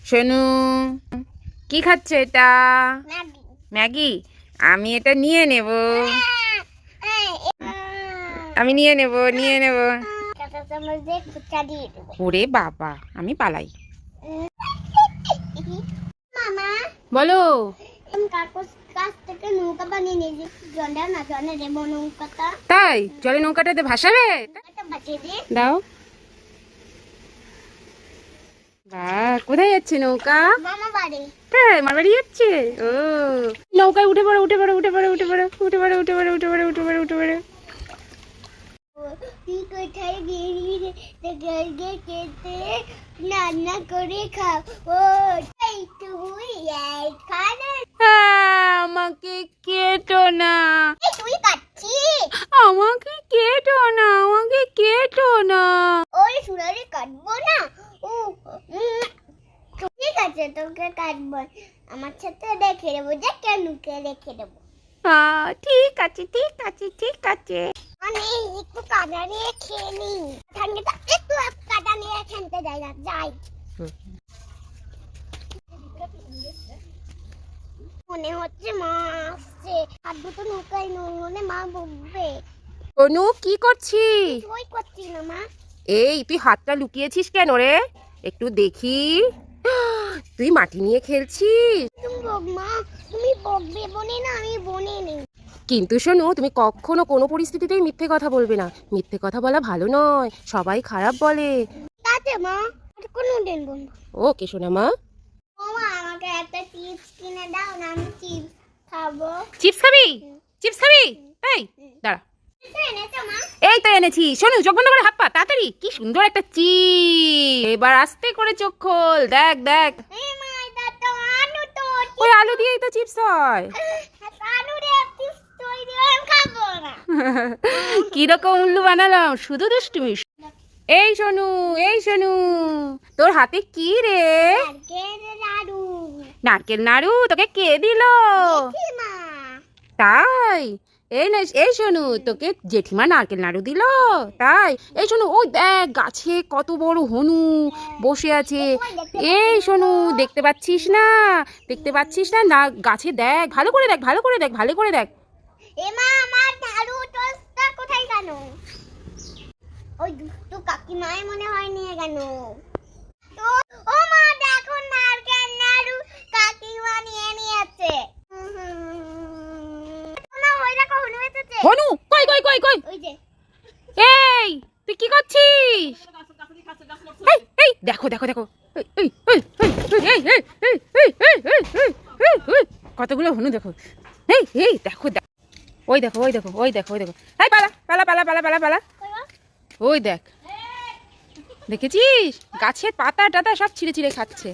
সোনু কি খাচ্ছে এটা? ম্যাগি। আমি এটা নিয়ে নেব, আমি নিয়ে নেব। ওরে বাবা, আমি পালাই। বলো। তাই জলে নৌকাটাতে ভাসাবে? দাও। কোথায় যাচ্ছে নৌকা? মামা বাড়ি। হ্যাঁ, মামা বাড়ি যাচ্ছে। ও নৌকায় উঠে পড়ো, উঠে পড়ো, উঠে পড়ো, উঠে পড়ো, উঠে পড়ো, উঠে পড়ো, উঠে পড়ো, উঠে পড়ো, উঠে পড়ো। রান্না করে খাও। আমাকে কেটো না, আমাকে কেটো না, আমাকে কেটো না। ওই সুরারি কাটবো না। ঠিক আছে, তোকে কাটবো, আমার সাথে রেখে দেবো, যে কেন রেখে দেবো। ঠিক আছে, ঠিক আছে, ঠিক আছে। আমি একটু কাদা নিয়ে খেয়ে নিই, ঠান্ডাটা একটু কাদা নিয়ে খেলতে যাই না, যাই। মনে হচ্ছে মা আসছে, আর দুটো নৌকায় নৌনে মা বকবে। অনু কি করছিস? ওই করছি না মা। এই তুই হাতটা লুকিয়েছিস কেন রে? একটু দেখি। তুই মাটি নিয়ে খেলছিস? তুমি বকবে বনে না, আমি বনে নেই। কিন্তু শোনো, তুমি কখনো কোনো পরিস্থিতিতেই মিথ্যে কথা বলবে না। মিথ্যে কথা বলা ভালো নয়, সবাই খারাপ বলে। তাতে মা কোনদিন বলবো। ওকে সোনা মা। মা আমাকে একটা চিপস কিনে দাও না, আমি চিপস খাবো। চিপস খাবি? চিপস খাবি? এই দাঁড়া, এই তো এনেছি। শোনো, চোখ বন্ধ করে হাত পা তাড়াতাড়ি। কি সুন্দর একটা চিপস। এবার আস্তে করে চোখ খোল, দেখ দেখ। ওই আলু দিয়েই তো চিপস হয়। কিরকম উল্লু বানালাম, শুধু দুষ্টুমি। এই শোনু, এই শোনু, তোর হাতে কি রে? নারকেল নাড়ু। তোকে কে দিল? তাই? এই না, এই শোনু, তোকে জেঠিমা নারকেল নাড়ু দিল। তাই? এই শোনু, ওই দেখ গাছে কত বড় হনু বসে আছে। এই শোনু, দেখতে পাচ্ছিস না? দেখতে পাচ্ছিস না? না গাছে দেখ, ভালো করে দেখ, ভালো করে দেখ, ভালো করে দেখ। এমা, আমার নাড়ু টোস্টটা কোথায় গেল? ওই দুষ্টু কাকিমাই মনে হয় নিয়ে গেল। তো ও মা, দেখো নারকেল নাড়ু কাকিমা নিয়ে নিয়েছে। হনু কই কই কই কই? ওই যে। এই তুই কি করছিস? এই এই দেখো দেখো দেখো, এই এই এই এই এই এই এই এই কতগুলো হনু দেখো। এই এই দেখো দেখো, ওই দেখো, ওই দেখো, ওই দেখো, ওই দেখো। এই পালা পালা পালা পালা পালা পালা। ওই দেখ, দেখেছিস? গাছের পাতা টাতা সব ছিঁড়ে ছিঁড়ে খাচ্ছে।